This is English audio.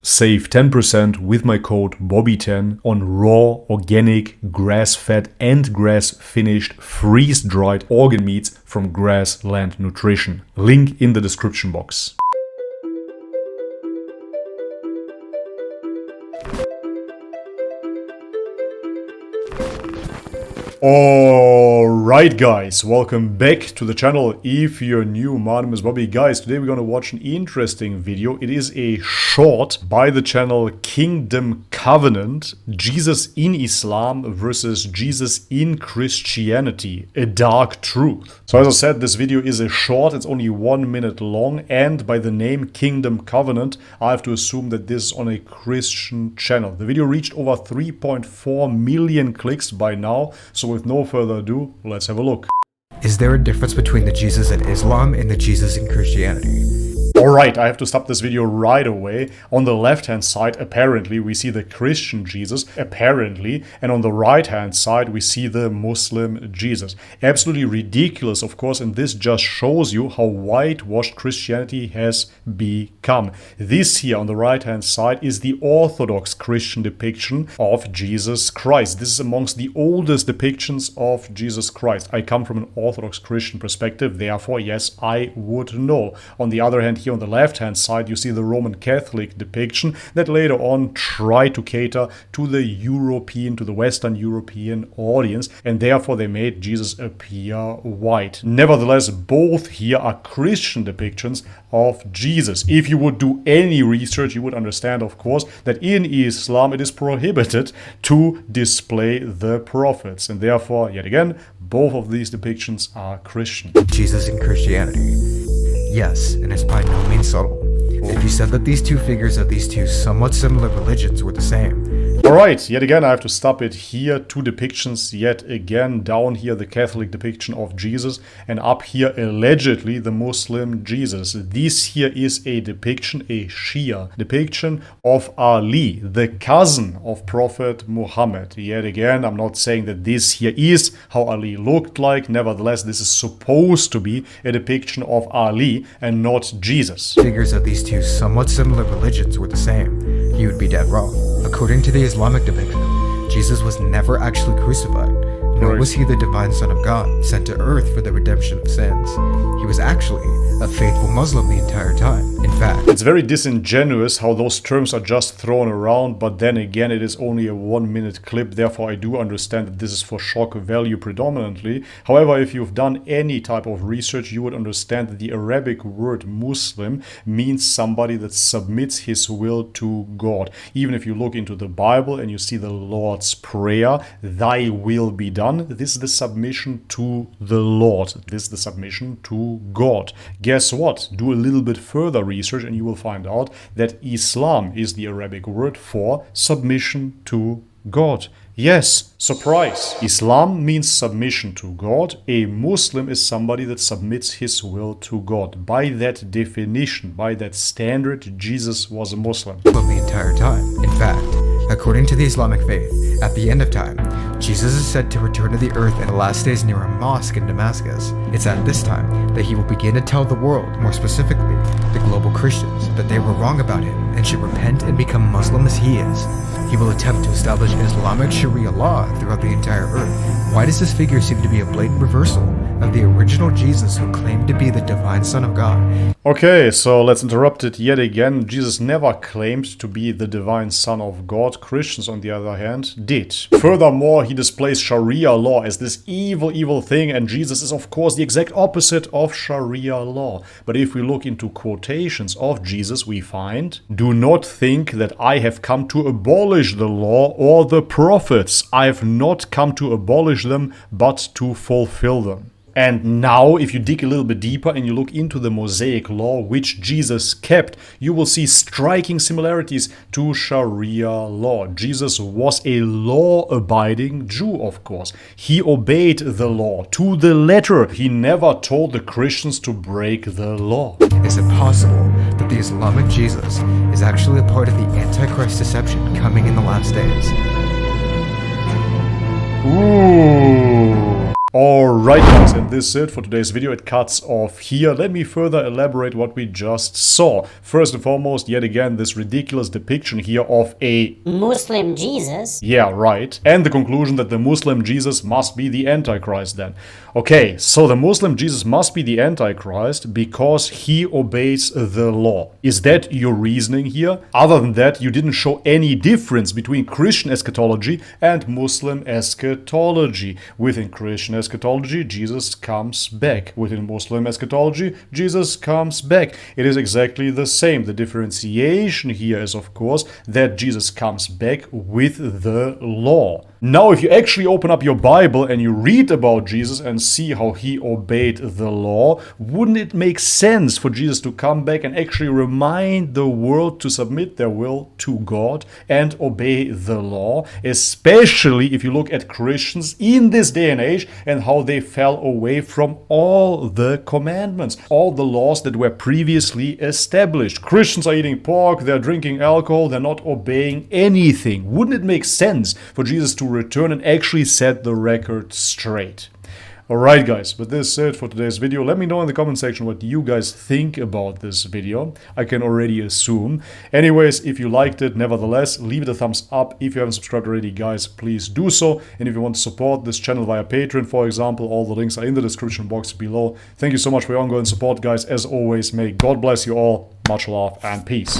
Save 10% with my code BOBBY10 on raw, organic, grass-fed and grass-finished, freeze-dried organ meats from Grassland Nutrition. Link in the description box. Alright guys, welcome back to the channel. If you're new, my name is Bobby. Guys, today we're gonna watch an interesting video. It is a short by the channel Kingdom Covenant, Jesus in Islam versus Jesus in Christianity, a dark truth. So as I said, this video is a short, it's only 1 minute long, and by the name Kingdom Covenant, I have to assume that this is on a Christian channel. The video reached over 3.4 million clicks by now, so with no further ado, let's have a look. Is there a difference between the Jesus in Islam and the Jesus in Christianity? Alright, I have to stop this video right away. On the left hand side, apparently, we see the Christian Jesus, apparently, and on the right hand side, we see the Muslim Jesus. Absolutely ridiculous, of course, and this just shows you how whitewashed Christianity has become. This here on the right hand side is the Orthodox Christian depiction of Jesus Christ. This is amongst the oldest depictions of Jesus Christ. I come from an Orthodox Christian perspective, therefore, yes, I would know. On the other hand, here on the left hand side you see the Roman Catholic depiction that later on tried to cater to the Western European audience, and therefore they made Jesus appear white. Nevertheless, both here are Christian depictions of Jesus. If you would do any research, you would understand, of course, that in Islam it is prohibited to display the prophets, and therefore, yet again, both of these depictions are Christian. Jesus in Christianity. Yes, and it's by no means subtle. If you said that these two figures of these two somewhat similar religions were the same. Alright, yet again I have to stop it here. Two depictions yet again. Down here the Catholic depiction of Jesus, and up here allegedly the Muslim Jesus. This here is a depiction, a Shia depiction of Ali, the cousin of Prophet Muhammad. Yet again, I'm not saying that this here is how Ali looked like. Nevertheless, this is supposed to be a depiction of Ali and not Jesus. Figures of these two somewhat similar religions were the same. You would be dead wrong. According to the Islamic depiction, Jesus was never actually crucified, nor was he the divine Son of God, sent to earth for the redemption of sins. He was actually a faithful Muslim the entire time. In fact, it's very disingenuous how those terms are just thrown around, but then again it is only a 1 minute clip, therefore I do understand that this is for shock value predominantly. However, if you've done any type of research, you would understand that the Arabic word Muslim means somebody that submits his will to God. Even if you look into the Bible and you see the Lord's Prayer, thy will be done, this is the submission to the Lord. This is the submission to God. Guess what? Do a little bit further research and you will find out that Islam is the Arabic word for submission to God. Yes, surprise! Islam means submission to God. A Muslim is somebody that submits his will to God. By that definition, by that standard, Jesus was a Muslim. The entire time. In fact, according to the Islamic faith, at the end of time, Jesus is said to return to the earth in the last days near a mosque in Damascus. It's at this time that he will begin to tell the world, more specifically, the global Christians, that they were wrong about him and should repent and become Muslim as he is. He will attempt to establish Islamic Sharia Law throughout the entire earth. Why does this figure seem to be a blatant reversal of the original Jesus who claimed to be the divine Son of God? Okay, so let's interrupt it yet again. Jesus never claimed to be the divine Son of God. Christians, on the other hand, did. Furthermore, he displays Sharia law as this evil thing, and Jesus is of course the exact opposite of Sharia law. But if we look into quotations of Jesus, we find, "Do not think that I have come to abolish the law or the prophets. I have not come to abolish them, but to fulfill them." And now, if you dig a little bit deeper and you look into the Mosaic law, which Jesus kept, you will see striking similarities to Sharia law. Jesus was a law-abiding Jew, of course. He obeyed the law to the letter. He never told the Christians to break the law. Is it possible that the Islamic Jesus is actually a part of the Antichrist deception coming in the last days? Ooh. Alright guys, and this is it for today's video. It cuts off here. Let me further elaborate what we just saw. First and foremost, yet again, this ridiculous depiction here of a Muslim Jesus. Yeah, right. And the conclusion that the Muslim Jesus must be the Antichrist then. Okay, so the Muslim Jesus must be the Antichrist because he obeys the law. Is that your reasoning here? Other than that, you didn't show any difference between Christian eschatology and Muslim eschatology. Within Christian eschatology, Jesus comes back. Within Muslim eschatology, Jesus comes back. It is exactly the same. The differentiation here is, of course, that Jesus comes back with the law. Now, if you actually open up your Bible and you read about Jesus and see how he obeyed the law, wouldn't it make sense for Jesus to come back and actually remind the world to submit their will to God and obey the law? Especially if you look at Christians in this day and age and how they fell away from all the commandments, all the laws that were previously established. Christians are eating pork, they're drinking alcohol, they're not obeying anything. Wouldn't it make sense for Jesus to return and actually set the record straight? Alright guys, but this is it for today's video. Let me know in the comment section what you guys think about this video. I can already assume. Anyways, if you liked it, nevertheless, leave it a thumbs up. If you haven't subscribed already, guys, please do so. And if you want to support this channel via Patreon, for example, all the links are in the description box below. Thank you so much for your ongoing support, guys. As always, may God bless you all. Much love and peace.